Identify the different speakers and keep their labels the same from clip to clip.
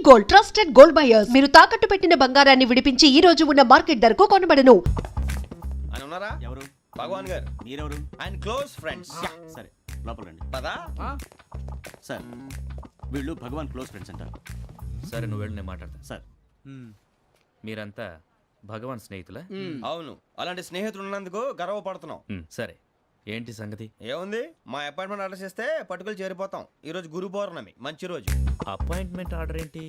Speaker 1: Gold, trusted gold buyers. మీరు తాకట్టు పెట్టిన బంగారాన్ని విడిపించి ఈ రోజు ఉన్న మార్కెట్ ధరకు కొనబడను.
Speaker 2: ఆయన ఉన్నారా?
Speaker 3: ఎవరు?
Speaker 2: భగవాన్ గారు.
Speaker 3: మీరెవరు?
Speaker 2: ఆయన క్లోజ్ ఫ్రెండ్స్.
Speaker 3: సరే లోపల రండి.
Speaker 2: పదా?
Speaker 3: సార్ వీళ్ళు భగవాన్ క్లోజ్ ఫ్రెండ్స్ అంటారు.
Speaker 4: సరే నువ్వు వెళ్ళి నేను మాట్లాడతా.
Speaker 3: సార్
Speaker 4: మీరంతా భగవాన్ స్నేహితులా?
Speaker 2: అవును, అలాంటి స్నేహితులు ఉన్నందుకు గర్వపడుతున్నాం.
Speaker 4: సరే ఏంటి సంగతి?
Speaker 2: ఏముంది, మా అపాయింట్మెంట్ ఆర్డర్ చేస్తే పట్టుకులు చేరిపోతాం. ఈ రోజు గురు పౌర్ణమి, మంచి రోజు.
Speaker 4: అపాయింట్మెంట్ ఆర్డర్ ఏంటి?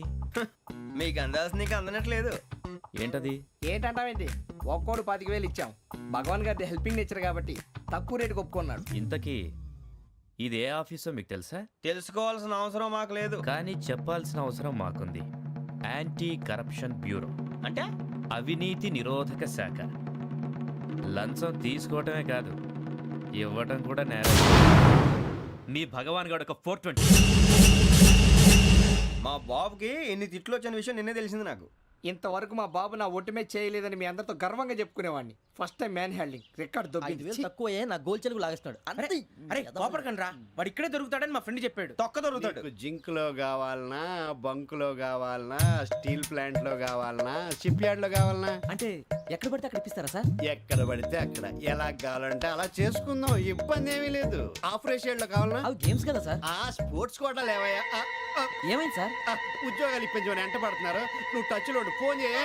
Speaker 2: మీకు అందాల్సి నీకు అందనట్లేదు.
Speaker 4: ఏంటది?
Speaker 5: ఏంటంటావేంటి? ఒక్కోడు 25,000 ఇచ్చాం. భగవాన్ గారి హెల్పింగ్ నేచర్ కాబట్టి తక్కువ రేటుకి ఒప్పుకున్నాడు.
Speaker 4: ఇంతకీ ఇది ఏ ఆఫీసో మీకు తెలుసా?
Speaker 2: తెలుసుకోవాల్సిన అవసరం మాకు లేదు,
Speaker 4: కానీ చెప్పాల్సిన అవసరం మాకుంది. యాంటీ కరప్షన్ బ్యూరో
Speaker 2: అంటే
Speaker 4: అవినీతి నిరోధక శాఖ. లంచం తీసుకోవటమే కాదు, ఇవ్వటం కూడా నేరం. మీ భగవాన్ గారు ఒక 420.
Speaker 2: మా బాబుకి ఎన్ని తిట్లు వచ్చిన విషయం నిన్నే తెలిసింది నాకు.
Speaker 5: ఇంతవరకు మా బాబు నా ఒట్టుమే చేయలేదని మీ అందరితో గర్వంగా చెప్పుకునేవాడిని. First time man handing record దొబ్బింది.
Speaker 6: తక్కువే నా గోల్ చెలుగు లాగేస్తున్నాడు.
Speaker 5: అరే కోపడకండి రా, వాడు ఇక్కడే దొరుకుతాడని మా ఫ్రెండ్ చెప్పాడు.
Speaker 2: తొక్క దొరుకుతాడు.
Speaker 7: జింక్ లో కావాలనా, బంక్ లో కావాలనా, స్టీల్ ప్లాంట్ లో కావాలనా, షిప్ యార్డ్ లో కావాలనా,
Speaker 6: అంటే ఎక్కడ పడితే అక్కడ ఇప్పిస్తారా సార్?
Speaker 7: ఎక్కడ పడితే అక్కడ ఎలా కావాలంటే అలా చేసుకుందాం, ఇబ్బంది ఏమీ లేదు. ఆపరేషన్ లో కావాలనా?
Speaker 6: అవి గేమ్స్ కదా సార్.
Speaker 7: ఆ స్పోర్ట్స్ కోటాలు ఏవయ్యా?
Speaker 6: ఏమైంది సార్?
Speaker 7: ఉద్యోగాలు ఇప్పించమని ఎంట పడుతున్నారు. నువ్వు టచ్ లో ఫోన్ చేయ.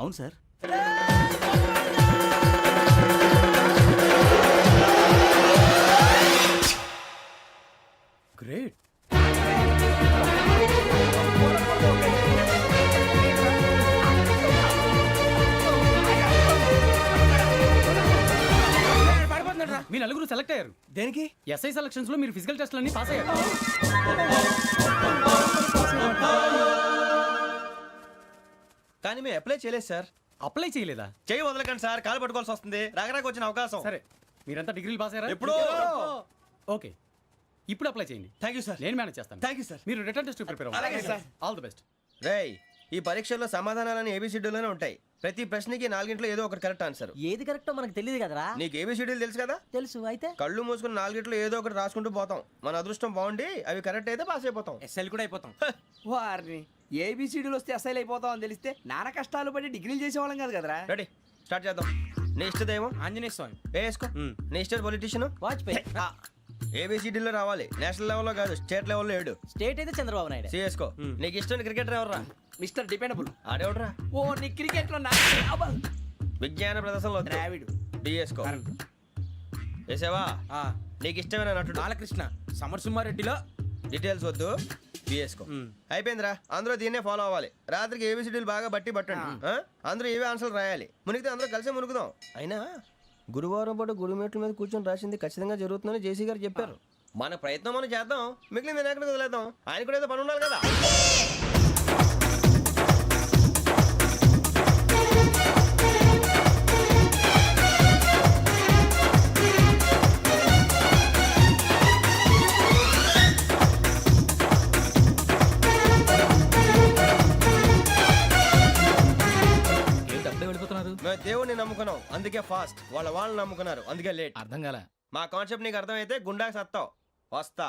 Speaker 3: అవును సార్.
Speaker 5: గ్రేట్.
Speaker 8: మీ నలుగురు సెలెక్ట్ అయ్యారు.
Speaker 2: దేనికి?
Speaker 8: ఎస్ఐ సెలక్షన్స్ లో మీరు ఫిజికల్ టెస్ట్ అన్ని పాస్ అయ్యారు.
Speaker 2: కానీ మేము అప్లై చేయలేదు సార్.
Speaker 8: అప్లై చేయలేదా?
Speaker 2: చేయి వదలకండి సార్, కాలు పట్టుకోవాల్సి వస్తుంది. రాగరాకు వచ్చిన అవకాశం.
Speaker 8: సరే మీరంతా డిగ్రీలు పాస్ అయ్యారా?
Speaker 2: ఎప్పుడో.
Speaker 8: ఓకే, ఇప్పుడు అప్లై చేయండి.
Speaker 2: Thank you sir.
Speaker 8: నేను మేనేజ్ చేస్తాను.
Speaker 2: Thank you sir.
Speaker 8: మీరు రిటర్న్ టెస్ట్ ప్రిపేర్
Speaker 2: అలాగే
Speaker 8: అవ్వండి.
Speaker 2: సార్.
Speaker 8: All the best.
Speaker 2: రేయ్, ఈ పరీక్షల్లో సమాధానాలని ఏబిసిడ్యూల్లోనే ఉంటాయి. ప్రతి ప్రశ్నకి 4 ఏదో ఒకటి కరెక్ట్ ఆన్సర్.
Speaker 6: ఏది కరెక్టో మనకు తెలియదు కదరా.
Speaker 2: నీకు ఏబిసిడ్యూల్ తెలుసు కదా?
Speaker 6: తెలుసు. అయితే
Speaker 2: కళ్ళు మూసుకుని 4 ఏదో ఒకటి రాసుకుంటూ పోతాం. మన అదృష్టం బాగుండి అవి కరెక్ట్ అయితే పాస్ అయిపోతాం.
Speaker 5: ఎస్ఎల్ కూడా అయిపోతాం. వారిని ఏబిసిడీలు వస్తే ఎస్ఐలు అయిపోతాం అని తెలిస్తే నాన్న కష్టాలు పడి డిగ్రీలు చేసేవాళ్ళం కాదు కదరా.
Speaker 2: రెడీ, స్టార్ట్ చేద్దాం. నీ ఇష్టదేమో
Speaker 5: ఆంజనేయ స్వామి.
Speaker 2: వేసుకో. నీ ఇష్ట పొలిటీషియన్
Speaker 6: వాజ్పేయి.
Speaker 2: ఏబిసిడీలో రావాలి. నేషనల్ లెవెల్లో కాదు, స్టేట్ లెవెల్లో 7.
Speaker 6: స్టేట్ అయితే చంద్రబాబు నాయుడు.
Speaker 2: సిఎస్కో. నీకు ఇష్టం క్రికెటర్ ఎవర్రా?
Speaker 5: Mister dependable.
Speaker 2: ఆడేవడరా?
Speaker 5: ఓ నీ క్రికెట్ లో
Speaker 2: విజ్ఞాన ప్రదర్శనలో
Speaker 5: ద్రావిడు.
Speaker 2: డిఎస్కో. వేసావా? నీకు ఇష్టమైన నటుడు?
Speaker 5: బాలకృష్ణ. సమర్ సుమారెడ్డిలో
Speaker 2: డీటెయిల్స్ వద్దు, బిఎస్కో. అయిపోయిందిరా, అందరూ దీన్నే ఫాలో అవ్వాలి. రాత్రికి ఏబిసిడీలు బాగా బట్టి పట్టండి. అందరూ ఏవే ఆన్సర్లు రాయాలి. మునిగితే అందరూ కలిసి మునుగుదాం. అయినా గురువారం పాటు గురుమేట్ల మీద కూర్చొని రాసింది ఖచ్చితంగా జరుగుతుందని జేసీ గారు చెప్పారు. మన ప్రయత్నం మనం చేద్దాం, మిగిలింది నేను ఎక్కడికి వదిలేద్దాం. ఆయన కూడా ఏదో పని ఉండాలి కదా. మేము దేవుడిని నమ్ముకున్నాం అందుకే ఫాస్ట్, వాళ్ళని నమ్ముకున్నారు అందుకే లేట్.
Speaker 8: అర్థం కాల.
Speaker 2: మా కాన్సెప్ట్ నీకు అర్థమైతే గుండాకి సత్తావు. వస్తా.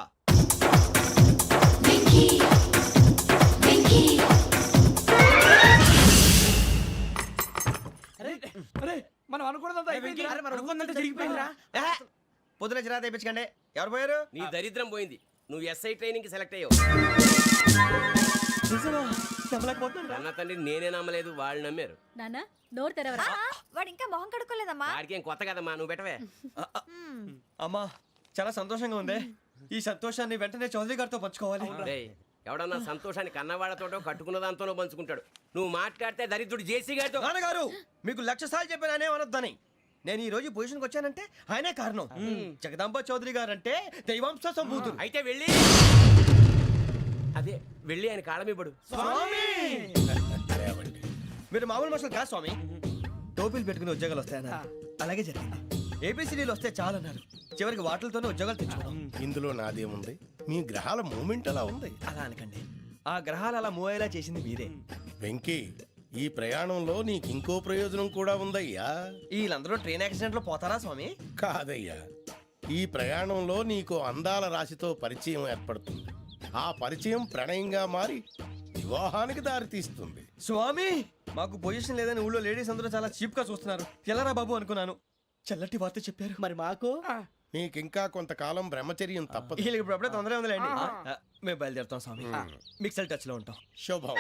Speaker 5: అరే మనం అనుకున్నదంతా అయిపోయిందిరా.
Speaker 6: అనుకున్నదంతా జరిగిపోయిందిరా.
Speaker 2: పొద్దున చిరా తెప్పించకండి. ఎవరు పోయారు?
Speaker 9: నీ దరిద్రం పోయింది. నువ్వు ఎస్ఐ ట్రైనింగ్ కి సెలెక్ట్ అయ్యావు. అన్న తండ్రి నేనే నమ్మలేదు, వాళ్ళు నమ్మారు.
Speaker 10: నాన్న నోరు తెరవరా.
Speaker 11: వాడు ఇంకా మొహం కడుక్కోలేదమ్మా.
Speaker 9: వాడికి ఏం కొత్త కదమ్మా, నువ్వు పెట్టవే.
Speaker 2: అమ్మా చాలా సంతోషంగా ఉంది. ఈ సంతోషాన్ని వెంటనే చౌదరి గారితో పంచుకోవాలి.
Speaker 9: రేయ్, ఎవడన్నా సంతోషాన్ని కన్నవాళ్లతోటో కట్టుకున్న దాంతోనో పంచుకుంటాడు. నువ్వు మాట్లాడితే దరిద్రుడు జేసీ గారితో.
Speaker 2: నాన్నగారు మీకు 1,00,000 సార్లు చెప్పాను అనొద్దని. నేను ఈ రోజు పొజిషన్కి వచ్చానంటే ఆయనే కారణం. జగదాంబ చౌదరి గారు అంటే దైవాంశ సంభూతుడు.
Speaker 9: అయితే వెళ్ళి అదే వెళ్ళి ఆయన కాళ్ళమివ్వడు.
Speaker 2: మీరు మామూలు మనుషులు కాదు స్వామి. టోపీలు పెట్టుకుని ఉద్యోగాలు వస్తాయన్నారు, అలాగే జరిగింది. ఏబిసిడీలు వస్తే చాలన్నారు, చివరికి వాటిలతోనే ఉద్యోగాలు తెచ్చుకున్నాం.
Speaker 7: ఇందులో నాదేముంది? మీ గ్రహాల మూమెంట్ అలా ఉంది.
Speaker 2: అలా అనకండి, ఆ గ్రహాలు అలా మూవ్ అయ్యేలా చేసింది మీరే.
Speaker 7: వెంకీ, ఈ ప్రయాణంలో నీకు ఇంకో ప్రయోజనం కూడా ఉందయ్యా.
Speaker 2: వీళ్ళందరూ ట్రైన్ యాక్సిడెంట్ లో పోతారా స్వామి?
Speaker 7: కాదయ్యా, ఈ ప్రయాణంలో నీకు అందాల రాశితో పరిచయం ఏర్పడుతుంది. ఆ పరిచయం ప్రణయంగా మారి వివాహానికి దారితీస్తుంది.
Speaker 2: స్వామి మాకు పొజిషన్ లేదని ఊళ్ళో లేడీస్ అందరూ చాలా చీప్ గా చూస్తున్నారు. ఎలారా బాబు అనుకున్నాను, చల్లటి వార్త చెప్పారు.
Speaker 6: మరి మాకు
Speaker 7: నీకింకా కొంతకాలం బ్రహ్మచర్యం తప్పదు.
Speaker 2: వీళ్ళకి ఇప్పుడు అప్పుడే తొందరగా ఉందిలేండి. మేము బయలుదేరుతాం స్వామి. మిక్సెల్ టచ్ లో ఉంటాం.
Speaker 7: శుభం.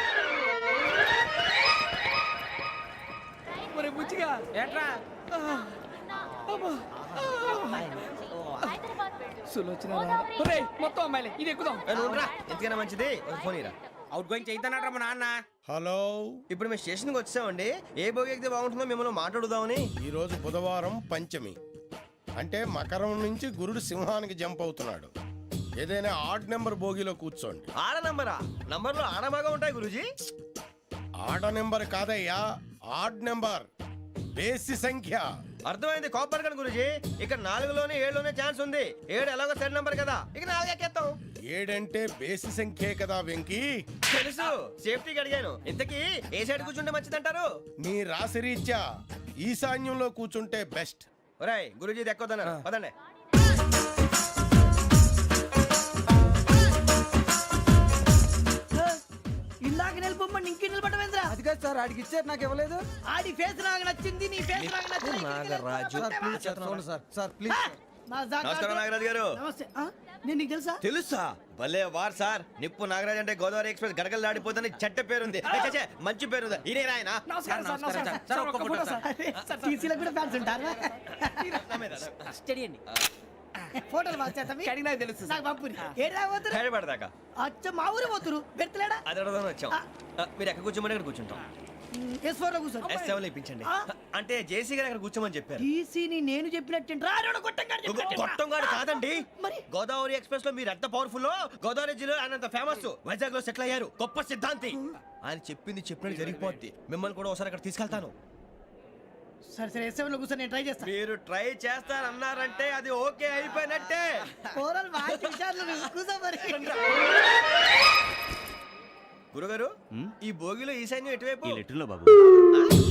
Speaker 5: మరి బుచ్చిగా
Speaker 9: ఏట్రా
Speaker 5: సులోచన మొత్తం అమ్మాయిలే, ఇది ఎక్కుదాం.
Speaker 2: ఎందుకైనా మంచిది ఒక ఫోన్ ఇరా.
Speaker 9: అవుట్ గోయింగ్ చేద్దానట్రా మా నాన్న.
Speaker 7: హలో,
Speaker 2: ఇప్పుడు మేము స్టేషన్కి వచ్చామండి. ఏ బోగి ఎక్కితే బాగుంటుందో మిమ్మల్ని మాట్లాడుదామని.
Speaker 7: ఈరోజు బుధవారం పంచమి, అంటే మకరం నుంచి గురుడు సింహానికి జంప్ అవుతున్నాడు. ఏదైనా ఆడ్ నెంబర్ బోగిలో కూర్చోండి.
Speaker 2: ఆడ నంబరా? నంబర్లో ఆడ బాగా ఉంటాయి గురూజీ.
Speaker 7: ఆడ నెంబర్ కాదయ్యా, ఆడ్ నెంబర్, బేసి సంఖ్య.
Speaker 2: అర్థమైంది, కాపర్ కన్ గురూజీ. ఇక్కడ 4లోనే 7లోనే ఛాన్స్ ఉంది. 7 ఎలాగో సెడ్ నంబర్ కదా, ఇక 4 ఎక్కేస్తాం.
Speaker 7: 7 అంటే బేసి సంఖ్యే కదా వెంకీ.
Speaker 2: తెలుసు, సేఫ్టీకి అడిగాను. ఇంతకీ ఏ సైడ్ కూర్చుంటే మంచిదంటారు?
Speaker 7: నీ రాశి రీత్యా ఈశాన్యంలో కూర్చుంటే బెస్ట్.
Speaker 2: ఒరేయ్ గురూజీ దెక్కొద్దన్నారు, పదండి.
Speaker 6: ఇందాక నిలబొమ్మని ఇంకే నిలబడమేంద్రా.
Speaker 5: అది కాదు సార్, ఆడికి ఇచ్చారు నాకు ఇవ్వలేదు.
Speaker 6: ఆడి ఫేస్ నాకు నచ్చింది, నీ ఫేస్ నాకు నచ్చింది.
Speaker 2: నాగరాజు.
Speaker 5: Sir please.
Speaker 2: నమస్కారం నాగరాజు గారు.
Speaker 6: నమస్తే. నేను నీకు తెలుసా?
Speaker 2: తెలుసా? భలే వార్ సార్. నిప్పు నాగరాజ్ అంటే గోదావరి ఎక్స్ప్రెస్ గడగలు దాడిపోతుంది చెట్ట పేరుంది. ఛే, మంచి పేరుంది. ఇదే ఆయన.
Speaker 5: నమస్కారం సార్, నమస్కారం సార్. ఒక్క ఫోటో సార్.
Speaker 6: టీసీలో కూడా ఫ్యాన్స్ ఉంటారా? స్టడీ అండి. ఫోటోలు బాగా చేస్తాం.
Speaker 5: కడిగినా తెలుసు
Speaker 6: నాకు పంపుని. ఏడా పోతురు?
Speaker 2: హైదరాబాద్
Speaker 6: అచ్చ మా ఊరు పోతురు. పెడతలేడా?
Speaker 2: అది అడగదామని వచ్చాం. మీరు ఎక్కడ కూర్చోమని అక్కడ కూర్చుంటాం.
Speaker 6: S4 లో కూర్చో.
Speaker 2: S7 ఇప్పించండి. అంటే జేసీ గారు అక్కడ కూర్చోమని చెప్పారు.
Speaker 6: టీసీని నేను చెప్పినట్టు రాడు
Speaker 2: గొట్టం గారు కాదండి.
Speaker 6: మరి?
Speaker 2: గోదావరి ఎక్స్ప్రెస్ లో మీరు ఎంత పవర్ఫుల్, గోదావరి జిల్లా ఆయన ఫేమస్. వైజాగ్ లో సెటిల్ అయ్యారు, గొప్ప సిద్ధాంతి. ఆయన చెప్పింది చెప్పినట్టు జరిగిపోద్ది. మిమ్మల్ని కూడా ఒకసారి అక్కడ తీసుకెళ్తాను.
Speaker 6: సరే సరే S7 లో కూర్చో, నేను ట్రై చేస్తాను.
Speaker 2: మీరు ట్రై చేస్తారన్నారంటే అది ఓకే అయిపోయినట్టే.
Speaker 6: ఓవరాల్ బాగా చూశారు. కూర్చో మరి.
Speaker 2: గురుగారు, ఈ భోగిలో ఈశాన్యం ఎటువైపు?
Speaker 3: ఈ లెటర్లో బాబు.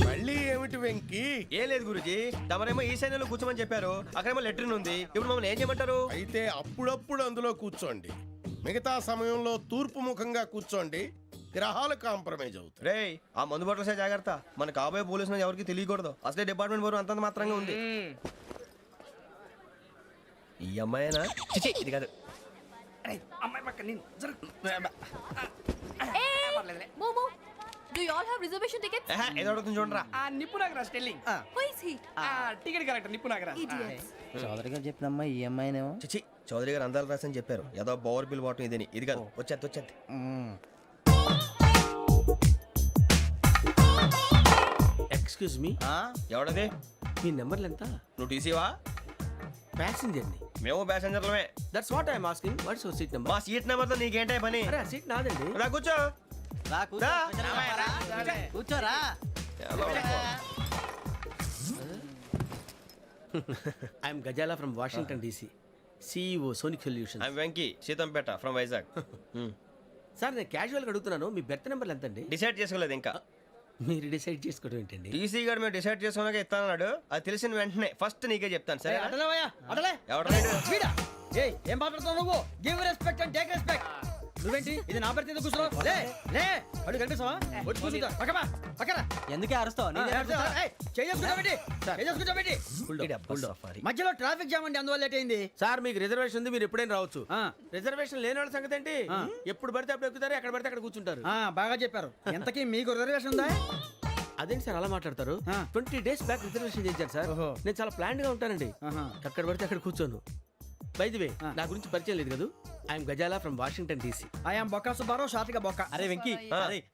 Speaker 7: మళ్ళీ ఏమిటి వెంకీ?
Speaker 2: ఏం లేదు గురుజీ, తమరేమో ఈశాన్యంలో కూర్చోమని చెప్పారు. అక్కడేమో లెట్రిన్ ఉంది. ఇప్పుడు మమ్మల్ని ఏం చేయమంటారు?
Speaker 7: అయితే అప్పుడప్పుడు అందులో కూర్చోండి. మిగతా సమయంలో తూర్పు ముఖంగా కూర్చోండి. గ్రహాలు కాంప్రమైజ్ అవుతాయి.
Speaker 2: రేయ్, ఆ మందు బాటలసే జాగ్రత్త. మన కాబోయే పోలీసులు ఎవరికి తెలియకూడదు. అసలే డిపార్ట్మెంట్ బోరు అంతంత మాత్రంగా ఉంది. ఈ అమ్మాయినా? చిచి, ఇది కాదు.
Speaker 5: అమ్మాయి పక్క నేను
Speaker 10: మోమో do you all have reservation tickets?
Speaker 2: ఏదో అడుగుతుంది చూడరా.
Speaker 5: ఆ నిప్పు Nagaraj telling.
Speaker 10: Who is he?
Speaker 5: ఆ టికెట్ కలెక్టర్ నిప్పు నాగరాజ్.
Speaker 10: ఇడియట్స్.
Speaker 6: చౌదరి గారు చెప్పినమ్మా ఈ అమ్మాయినేమో.
Speaker 2: చిచి, చౌదరి గారు అందాలు రాసని చెప్పారు. ఏదో బోర్ బిల్ బాటం ఇదని. ఇది కాదు, వచ్చేది.
Speaker 9: Excuse me,
Speaker 2: ఎవడది?
Speaker 9: మీ నెంబర్లు ఎంత?
Speaker 2: నువ్వు టీసీవా?
Speaker 9: ప్యాసింజర్ ని.
Speaker 2: మేము ప్యాసెంజర్లమే.
Speaker 9: That's what I'm asking. What's your seat number?
Speaker 2: మా సీట్ నెంబర్తో నీకేంటే పని?
Speaker 9: అరే ఆ సీట్ నాదండి.
Speaker 2: రా కూర్చో. రా.
Speaker 6: కూర్చోరా.
Speaker 9: I'm Gazala from Washington DC, CEO Sonic Solution.
Speaker 2: I'm Venky, Seethampeta from Vizag.
Speaker 9: Sir నేను క్యాజువల్గా అడుగుతున్నాను, మీ బెర్త్ నెంబర్లు ఎంత అండి?
Speaker 2: డిసైడ్ చేసుకోలేదు ఇంకా.
Speaker 5: మీరు డిసైడ్ చేసుకోవడం ఏంటండి?
Speaker 2: టీసీ గారు మేము డిసైడ్ చేసుకున్నాక ఇస్తానన్నాడు. అది తెలిసిన వెంటనే ఫస్ట్ నీకే చెప్తాను సరే.
Speaker 6: అడలేవయ్యా అడలే
Speaker 2: ఎవరు
Speaker 6: వీడా ఏయ్ ఏం మాట్లాడుతున్నావు నువ్వు? Give respect and take respect. నువ్వేంటి ఇది నా పరిస్థితి కూర్చున్నావు? లే లే అడుగు కనిపిస్తావా? వచ్చి కూర్చుంటా పక్కమా పక్కన.
Speaker 5: ఎందుకే అరుస్తావు?
Speaker 6: మధ్యలో ట్రాఫిక్ జామ్ అండి, అందువల్ల లేట్ అయింది.
Speaker 5: సార్ మీకు రిజర్వేషన్ ఉంది, మీరు ఎప్పుడైనా రావచ్చు. రిజర్వేషన్ లేని వాళ్ళ సంగతి ఏంటి? ఎప్పుడు పడితే అప్పుడు ఎక్కుతారు, ఎక్కడ పడితే అక్కడ కూర్చుంటారు.
Speaker 6: బాగా చెప్పారు. ఎంతకీ మీకు రిజర్వేషన్ ఉందా?
Speaker 5: అదేంటి సార్ అలా మాట్లాడతారు? 20 days బ్యాక్ రిజర్వేషన్ చేశారు సార్. నేను చాలా ప్లాన్డ్ గా ఉంటానండి. ఎక్కడ పడితే అక్కడ కూర్చోను. బై ది వే నా గురించి పరిచయం లేదు కదా, I'm Gazala from Washington DC.
Speaker 6: I'm Bokka Subbarao, షార్ట్గా బొక్క.
Speaker 5: అరే వెంకీ,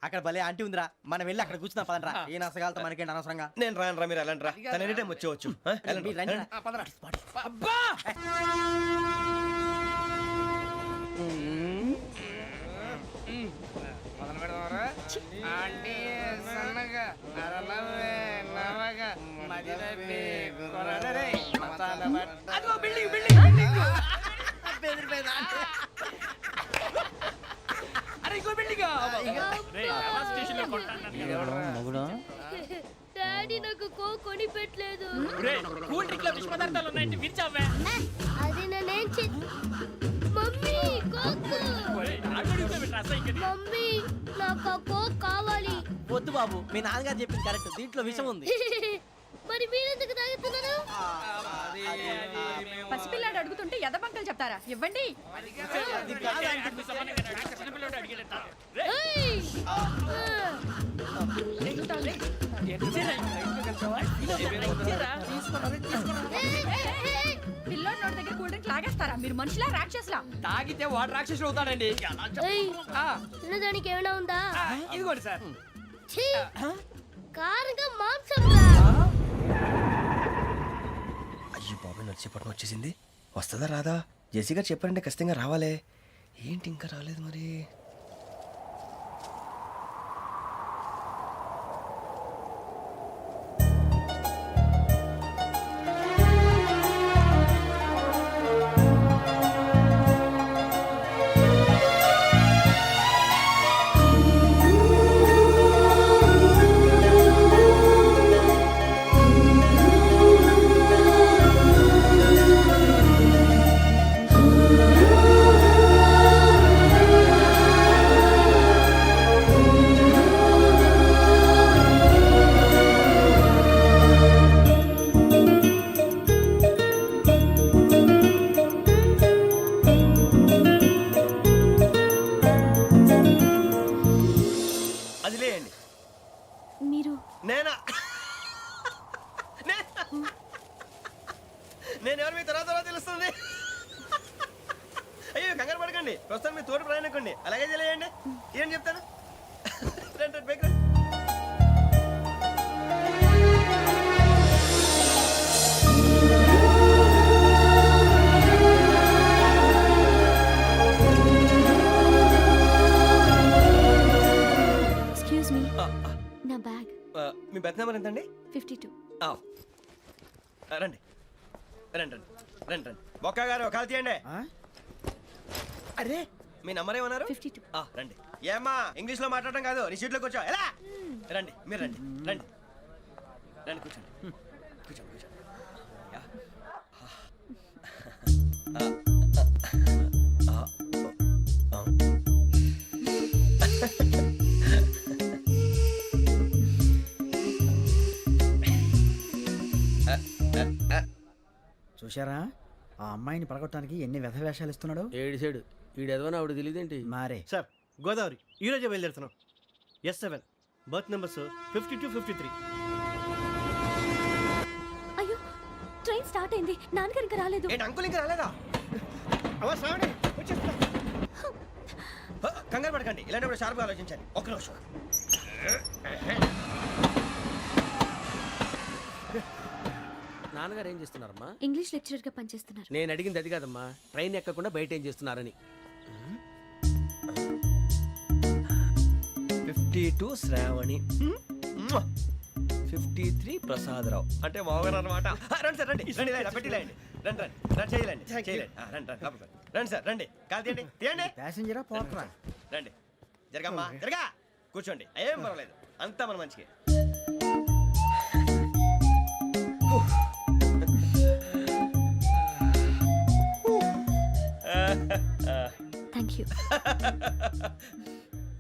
Speaker 5: అక్కడ భలే ఆంటీ ఉందిరా, మనం వెళ్ళి అక్కడ కూర్చున్నా పదరా. ఏ నసగాలతో మనకేంటి అనవసరంగా.
Speaker 2: నేను రాను రా, మీరు వెళ్ళండి రా. తన ఎనీ టైం వచ్చేవచ్చు.
Speaker 6: అబ్బా
Speaker 10: డాడీ నాకు కోక్ కొని పెట్టలేదు.
Speaker 4: కూల్ డ్రింక్ లో విష పదార్థాలు ఉన్నాయండి, విరిచావే.
Speaker 10: అది నేనేం మమ్మీ కోక్. మమ్మీ నాకు ఆ కోక్ కావాలి.
Speaker 5: వద్దు బాబు, మీ నాన్నగారు చెప్పింది కరెక్ట్, దీంట్లో విషయం ఉంది.
Speaker 10: మరి మీరెందుకు తాగుతున్నారు?
Speaker 11: పసిపిల్లాడు అడుగుతుంటే ఎదబంకలు చెప్తారా? ఇవ్వండి.
Speaker 10: ఏయ్!
Speaker 11: పిల్లోడి నోటి దగ్గర కూల్ డ్రింక్ లాగేస్తారా? మీరు మనుషులా రాక్షసులా?
Speaker 5: తాగితే వాడు రాక్షసుడు అవుతాడండి.
Speaker 10: ఏయ్! తినడానికి ఏమైనా ఉందా?
Speaker 5: ఇదిగోండి సార్.
Speaker 10: ఛీ! కారంగా మాంసం రా.
Speaker 2: అయ్యి బాబాయ్ నడిచేపట్నం వచ్చేసింది. వస్తుందా రాదా? జెసి గారు చెప్పారంటే ఖచ్చితంగా రావాలే. ఏంటి ఇంకా రాలేదు మరి? అది లేయండి.
Speaker 10: మీరు
Speaker 2: నేనా? నేను ఎవరు మీ తర్వాత తెలుస్తుంది. అయ్యో కంగారు పడకండి, ప్రస్తుతం మీ తోటి ప్రయాణకండి. అలాగే తెలియండి. ఏం చెప్తాను. రండి రండి, పైకి రండి.
Speaker 10: ఎక్స్క్యూజ్ మీ, నా బ్యాగ్.
Speaker 2: మీ బెత్ నెంబర్ ఎంతండి?
Speaker 10: 52.
Speaker 2: రండి రండి రండి రండి రండి. బొక్క గారు కాల్ తీయండి.
Speaker 6: అరే
Speaker 2: మీ నంబర్ ఏమన్నారు?
Speaker 10: 52.
Speaker 2: రండి. ఏమ్మా ఇంగ్లీష్ లో మాట్లాడడం కాదు, నీ సీట్లోకి వచ్చా. ఎలా రండి, మీరు రండి రండి రండి, కూర్చోండి కూర్చోండి కూర్చోండి. యా.
Speaker 6: చూశారా ఆ అమ్మాయిని పడగొట్టడానికి ఎన్ని వ్యధ వేషాలు ఇస్తున్నాడు?
Speaker 5: ఏడు సైడు ఈడు ఎదవని ఆవిడ తెలియదేంటి?
Speaker 6: మారే
Speaker 8: సార్ గోదావరి ఈరోజే బయలుదేరుతున్నాం. S7 berth numbers 52, 53.
Speaker 10: అయ్యో, ట్రైన్ స్టార్ట్ అయింది. నాన్నగారు ఇంకా రాలేదు.
Speaker 2: ఏంటి అంకుల్ ఇంకా రాలేదా? కంగారు పడకండి, ఇలాంటప్పుడు షార్ప్గా ఆలోచించండి. ఒక్క నిమిషం.
Speaker 5: నాన్నగారు ఏం చేస్తున్నారమ్మా?
Speaker 10: ఇంగ్లీష్ లెక్చరర్ గా పనిచేస్తున్నారు.
Speaker 5: నేను అడిగింది అది కాదమ్మా, ట్రైన్ ఎక్కకుండా బయట ఏం చేస్తున్నారని.
Speaker 2: 52 శ్రావణి, 53 ప్రసాదరావు అంటే మామగారు అనమాట. రండి సార్ రండి రండి, ఇలా పెట్టి లేండి. రండి రండి రండి, చేయలేండి చేయలేండి. రండి రండి లోపలికి రండి. రండి సార్ రండి, కాదు తీయండి తీయండి.
Speaker 6: ప్యాసింజరా పోట్రా?
Speaker 2: రండి జరగమ్మా జరగా. కూర్చోండి, ఏం పర్వాలేదు, అంతా మన మంచికి.
Speaker 10: Thank you.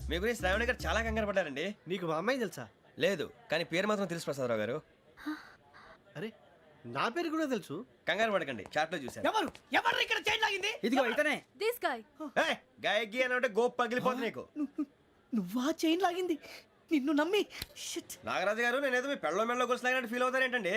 Speaker 2: మీ గురించి శ్రావణి గారు చాలా కంగారు పడ్డారండి.
Speaker 8: నీకు మా అమ్మాయి తెలుసా?
Speaker 2: లేదు, కానీ పేరు మాత్రం తెలుసు ప్రసాదరావు గారు.
Speaker 8: అరే నా పేరు కూడా తెలుసు.
Speaker 2: కంగారు పడకండి, చాట్లో చూశాను.
Speaker 6: ఎవరు ఇక్కడ చైన్ లాగింది? ఇదిగో ఇతనే.
Speaker 10: This guy.
Speaker 2: గాయకి అని అంటే గోప్ పగిలిపోతుంది నీకు.
Speaker 6: నువ్వా చైన్ లాగింది? నిన్ను నమ్మి
Speaker 2: నాగరాజు గారు, నేనేదో మీ పెళ్ళ మెళ్ళ గురిసిలాగినట్టు ఫీల్ అవుతారేంటండి?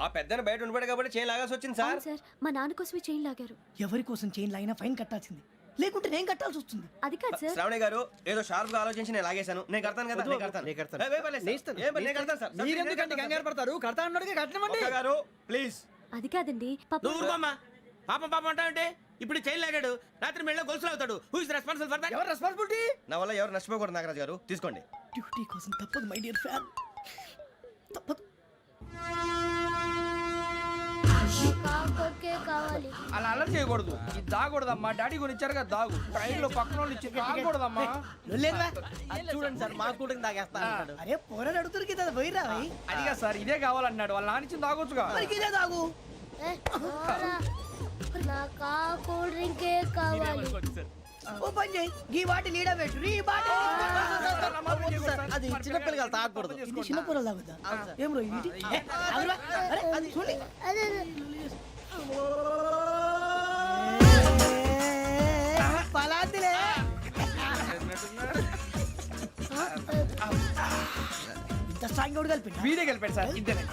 Speaker 2: ఆ పెద్దని బయట ఉండిపోయాడు కాబట్టి చేయి లాగాల్సి వచ్చింది సార్.
Speaker 10: సార్ మా నాన్న కోసమే చైన్ లాగారు.
Speaker 6: ఎవరి కోసం చైన్ లాగినా ఫైన్ కట్టాల్సింది, లేకుంటే నేను కట్టాల్సి వస్తుంది.
Speaker 10: అది కాదు సార్.
Speaker 2: శ్రావణి గారు ఏదో షార్ప్ గా ఆలోచించి నేను లాగేశాను. నేను కడతాను కదా, నేను కడతాను.
Speaker 8: నేను కడతాను.
Speaker 2: ఏ, పర్లేదు సార్. ఏం పర్లేదు, నేను కడతాను సార్.
Speaker 6: మీరెందుకంటే కంగారు పడతారు? కడతా అన్నాడుగా కట్టమండి.
Speaker 2: ఒక్క గారు ప్లీజ్.
Speaker 10: అది కాదండి పాప.
Speaker 5: నువ్వు ఊరుకోమ్మా. పాపం అంటావంటే ఇప్పుడు చైన్ లాగాడు, రాత్రి మెళ్ళ గొలుసులు అవుతాడు. Who is responsible for that?
Speaker 6: ఎవరు రెస్పాన్సిబిలిటీ?
Speaker 2: నా వల్ల ఎవరు నష్టపోకూడదు నాగరాజు గారు, తీసుకోండి.
Speaker 6: డ్యూటీ కోసం తప్పదు మై డియర్ ఫ్యాన్, తప్పదు. అలా అల్లరి చేయకూడదు. ఇది దాగకూడదమ్మా. డాడీ కొని ఇచ్చారు కదా దాగు. ట్రైన్ లో పక్కన వాళ్ళు ఇచ్చి దాగకూడదమ్మా. చూడండి సార్, మా కూడా దాగేస్తా. అరే పోరాడు అడుగుతారు కదా, పోయిరా. అడిగా సార్, ఇదే కావాలన్నాడు. వాళ్ళ నాన్న ఇచ్చింది తాగొచ్చుగా. ఇదే తాగు. ఓ పని చేయి, ఈ బాటిల్ లీడ పెట్టు. ఈ బాటిల్ అది చిన్నపిల్లలు తాగకూడదు. ఇది చిన్నపిల్లలు తాగుతా. ఏం రో ఇది? అరే అది చూడండి. పలాతిలే. ఇంత స్ట్రాంగ్ కూడా కలిపి వీడే కలిపాడు సార్. ఇంతనే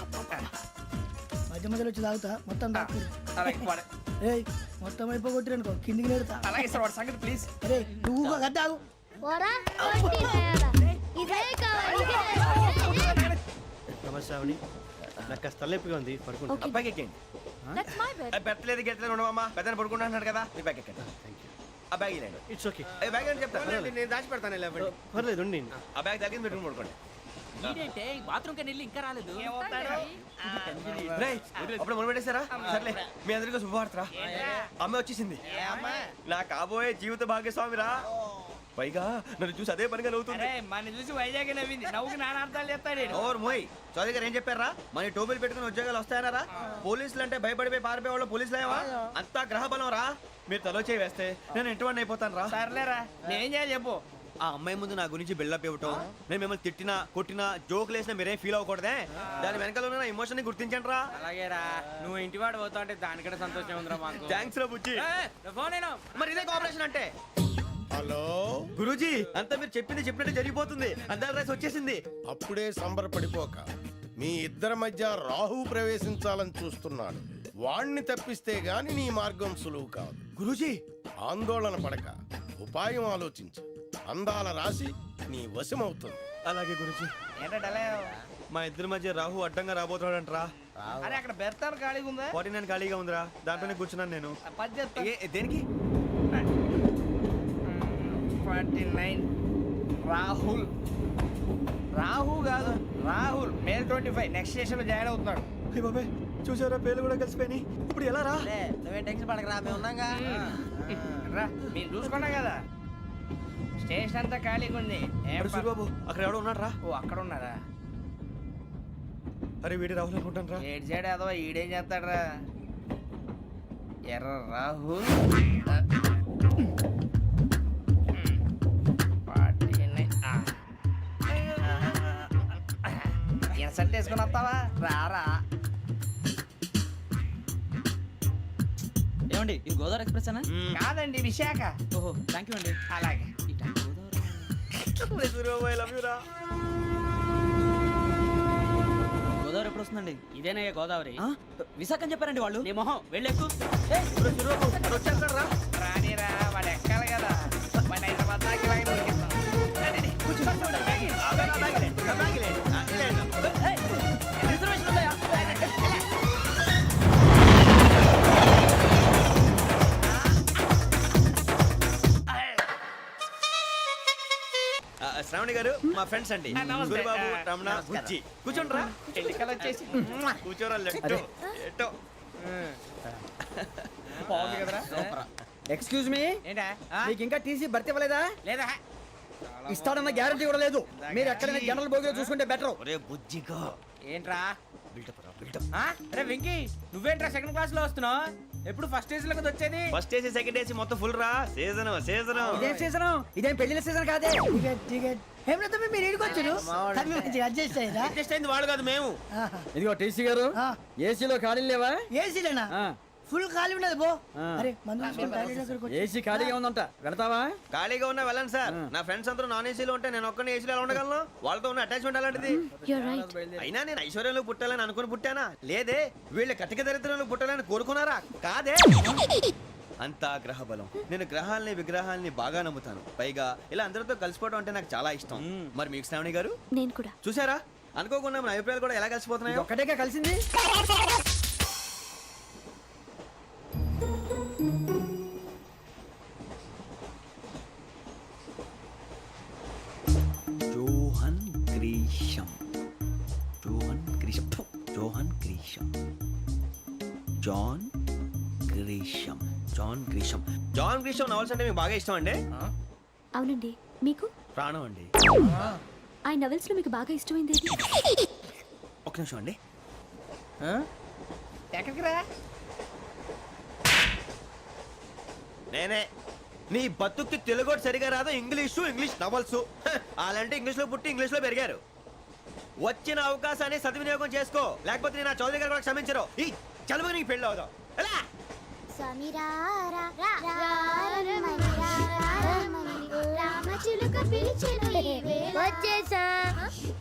Speaker 6: మధ్య మధ్యలో వచ్చి తాగుతా, మొత్తం తాగుతుంది. ఏయ్ మొత్తం అయిపోగొట్టిరనుకో కిందికి నేడుతా. అలాగే సార్, వాడి సంగతి ప్లీజ్. అరే నువ్వు గద్దాగు.
Speaker 8: నమస్తే శ్రావణి, నాకు కాస్త తలెప్పిగా ఉంది, పడుకుంటా.
Speaker 2: అబ్బాయికి ఎక్కండి.
Speaker 10: That's my bed.
Speaker 2: పెట్టలేదు గెట్టలేదు ఉండవమ్మా. పెద్దని పడుకుంటున్నాడు కదా, మీ బ్యాగ్ ఎక్కండి. ఆ బ్యాగ్ ఇలాండి.
Speaker 8: It's okay.
Speaker 2: బ్యాగ్ అని చెప్తాను, నేను దాచి పెడతాను.
Speaker 8: పర్లేదు ఉండి.
Speaker 2: ఆ బ్యాగ్ తగ్గింది పెట్టుకుని పడుకోండి.
Speaker 5: బాత్రూమ్ కని ఇంకా రాలేదు.
Speaker 2: రేయ్, అప్పుడు మొదలు పెట్టేశారా? సర్లే, మీ అందరికీ శుభవార్తరా. అమ్మాయి వచ్చేసింది. నా కాబోయే జీవిత భాగ్యస్వామిరా. పైగా నన్ను చూసి అదే పనిగా నవ్వుతుంది.
Speaker 6: మన చూసి వైజాగ్ నవ్వింది. నవ్వుకి నాన్న అర్థాలు చెప్తాడు.
Speaker 2: ఓర్ మోయ్, చౌదరి గారు ఏం చెప్పారా? మన టోబీలు పెట్టుకుని ఉద్యోగాలు వస్తాయనరా? పోలీసులు అంటే భయపడిపోయి పారిపోయే వాళ్ళు పోలీసులు అయ్యవా? అంతా గ్రహ బలం రా. మీరు తలో చేయి వేస్తే నేను ఇంటివాడిని అయిపోతాను రా.
Speaker 6: సర్లేరా, నేనేం చేయాలి చెప్పు.
Speaker 2: ఆ అమ్మాయి ముందు నా గురించి బిల్డప్ ఇవ్వటం, నేను మిమ్మల్ని తిట్టినా కొట్టినా జోకులు వేసినా మీరేం ఫీల్ అవ్వకూడదే. దాని వెనకాల ఉన్న నా ఎమోషన్ ని గుర్తించండి రా.
Speaker 6: అలాగేరా, నువ్వు ఇంటివాడు పోతా అంటే దానికంటే సంతోషం ఉందిరా మాకు.
Speaker 2: థ్యాంక్స్ రా బుజ్జి.
Speaker 6: ఫోన్
Speaker 2: మరి ఇదే కోఆపరేషన్ అంటే.
Speaker 7: హలో
Speaker 2: గురూజీ, అంతా మీరు చెప్పింది చెప్పినట్టు జరిగిపోతుంది. అందాల రైస్ వచ్చేసింది.
Speaker 7: అప్పుడే సంబరపడిపోక. మీ ఇద్దరి మధ్య రాహు ప్రవేశించాలని చూస్తున్నాడు. వాణ్ణి తప్పిస్తే గాని నీ మార్గం సులువు కాదు.
Speaker 2: గురూజీ,
Speaker 7: ఆందోళన పడక, ఉపాయం ఆలోచించు. అందాల రాశి నీ వశమవుతుంది.
Speaker 2: అలాగే గురూజీ. మా ఇద్దరి మధ్య రాహు అడ్డంగా రాబోతున్నాడంట్రా.
Speaker 6: అరే అక్కడ బెర్తారు ఖాళీగా ఉందా?
Speaker 2: 49 ఖాళీగా ఉందిరా, దాంట్లోనే కూర్చున్నాను నేను. దేనికి?
Speaker 6: 49 రాహుల్. రాహు కాదు, రాహుల్. మే 25 నెక్స్ట్ స్టేషన్ లో జాయిన్ అవుతున్నాడు.
Speaker 2: అయ్య బాబాయ్, చూసారా పేర్లు కూడా కలిసిపోయినాయి. ఇప్పుడు ఎలా రా?
Speaker 6: నువ్వే టెన్షన్ పడకరా, మేము ఉన్నాగా. రా, మీరు చూసుకున్నా కదా, స్టేషన్ అంతా ఖాళీగా ఉంది.
Speaker 2: సూరిబాబు, అక్కడ ఎవడో ఉన్నాడు రా.
Speaker 6: ఓ అక్కడ ఉన్నారా?
Speaker 2: అరే వీడి రాహుల్ అనుకుంటాను రా.
Speaker 6: ఏడు సైడ్ అదో ఈడేం చేస్తాడరా? ఎర్ర రాహుల్. సెట్ వేసుకుని వస్తావా? రారా.
Speaker 5: ఏమండి, ఇది గోదావరి ఎక్స్ప్రెస్ అనా?
Speaker 6: కాదండి, విశాఖ.
Speaker 5: ఓహో, థ్యాంక్ యూ అండి.
Speaker 6: అలాగే.
Speaker 2: సూరిబాబు, ఐ లవ్ యు రా.
Speaker 5: గోదావరి ఎప్పుడు వస్తుందండి? ఇదేనయ్య గోదావరి. విశాఖ అని చెప్పారండి వాళ్ళు. నీ మొహం వెళ్ళెక్కు.
Speaker 2: వచ్చేస్తాడు రా.
Speaker 6: రానిరా, వాడు ఎక్కాలి కదా. వాడు హైదరాబాద్ దాకా ఇలాగే దొరికిస్తాం.
Speaker 5: రిజర్వేషన్ ఉందా?
Speaker 2: శ్రావణి గారు మా ఫ్రెండ్స్ అండి. సూరిబాబు, రమణ, బుజ్జి. కూర్చోండి రా.
Speaker 6: ఎన్నికలు వచ్చేసి
Speaker 2: కూర్చోరా. లెట్టో ఎట్టో.
Speaker 6: బాగుంది కదరా. ఎక్స్క్యూజ్ మీ, ఏంటా నీకు ఇంకా టీసీ భర్తీ ఇవ్వలేదా? లేదా. చాలా ఇస్తాడన్న గ్యారంటీ కూడా లేదు. మీరు ఎక్కడైనా జనరల్ బోగిలో చూసుకుంటే బెటర్.
Speaker 2: ఒరే బుజ్జిగా
Speaker 6: ఏంట్రా అరే వెంకీ, నువ్వేంట్రా సెకండ్ క్లాస్ లో వస్తున్నావు? ఎప్పుడు ఫస్ట్ ఏజ్ లో కదా వచ్చేది.
Speaker 2: ఫస్ట్ ఏసీ సెకండ్ ఏసీ మొత్తం ఫుల్ రా. సీజన్
Speaker 6: ఇదేం సీజన్? ఇదేం పెళ్లిన సీజన్ కాదే. మీరు ఇడికొచ్చారు అడ్జస్ట్ అయ్యారా?
Speaker 2: అడ్జస్ట్ అయింది వాళ్ళు కాదు మేము.
Speaker 6: ఇదిగో టీసీ గారు, ఏసీలో ఖాళీలు లేవా? ఏసీలేనా? ఫుల్ ఖాళీ ఉండదు బో. అరే ఏసీ ఖాళీగా ఉందంట, వెళతావా?
Speaker 2: ఖాళీగా ఉన్నా వెళ్ళండి సార్. నా ఫ్రెండ్స్ అందరూ నాన్ ఏసీలో ఉంటే నేను ఒక్కనే ఏసీలో ఎలా ఉండగలను? వాళ్ళతో ఉన్న అటాచ్మెంట్ అలాంటిది. అయినా నేను ఐశ్వర్యంలో పుట్టాలని అనుకుని పుట్టానా? లేదే. వీళ్ళ కటిక దరిద్రంలో పుట్టాలని కోరుకున్నారా? కాదే. అంతా గ్రహ బలం. నేను గ్రహాలని విగ్రహాలని బాగా నమ్ముతాను. పైగా ఇలా అందరితో కలిసిపోవడం అంటే నాకు చాలా ఇష్టం. మరి మీకు శ్రావణి గారు?
Speaker 10: నేను కూడా.
Speaker 2: చూసారా, అనుకోకుండా మన అభిప్రాయాలు కూడా ఎలా కలిసిపోతున్నాయి.
Speaker 6: ఒక్కటేగా కలిసింది.
Speaker 3: John Grisham. John Grisham. John Grisham. John Grisham. John Grisham.
Speaker 2: John Grisham novels అంటే మీకు బాగా ఇష్టం అండి?
Speaker 10: అవునండి. మీకు?
Speaker 2: ప్రాణం అండి.
Speaker 10: ఆ నవెల్స్ లో మీకు బాగా ఇష్టమైంది ఏది?
Speaker 2: ఒక నిమిషం అండి.
Speaker 6: ఎక్కడికి రా?
Speaker 2: నేనే. నీ బతుక్కి తెలుగు సరిగా రాదు, ఇంగ్లీష్ నవల్స్. అలాంటి ఇంగ్లీష్ లో పుట్టి ఇంగ్లీష్ లో పెరిగారు. వచ్చిన అవకాశాన్ని సద్వినియోగం చేసుకో, లేకపోతే నేను ఆ చౌదరి గారు కూడా క్షమించరు. ఈ చదువు నీకు పెళ్ళి అవుదాం. ఎలా?
Speaker 12: వచ్చేసా,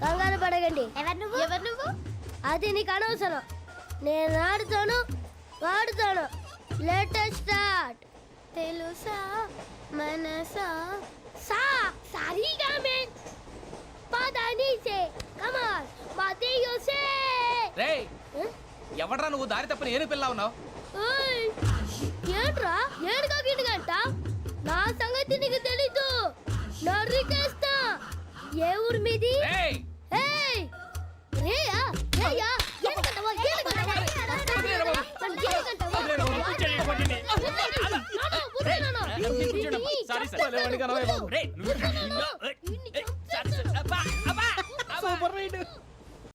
Speaker 12: కంగారు పడగండి. ఎవరు నువ్వు? అది నీకు అనవసరం. నేను ఆడుతాను, వాడుతాను. Latest start. తెలుసా మనసా సా సారీగా మే పదని సే కమాల్ బాతియో సే.
Speaker 6: రేయ్, ఎవడ్రా నువ్వు? దారి తప్పని ఏను పిల్ల ఉన్నావు?
Speaker 12: ఓయ్, ఏంట్రా ఏడుగా గిడుగంట? నా సంగతి నీకు తెలీదు. నరికేస్తా. ఏ ఊరు మీది?
Speaker 6: రేయ్,
Speaker 12: ఏయ్ రేయా రేయా ఏడుగంటవా ఏడుగంటవా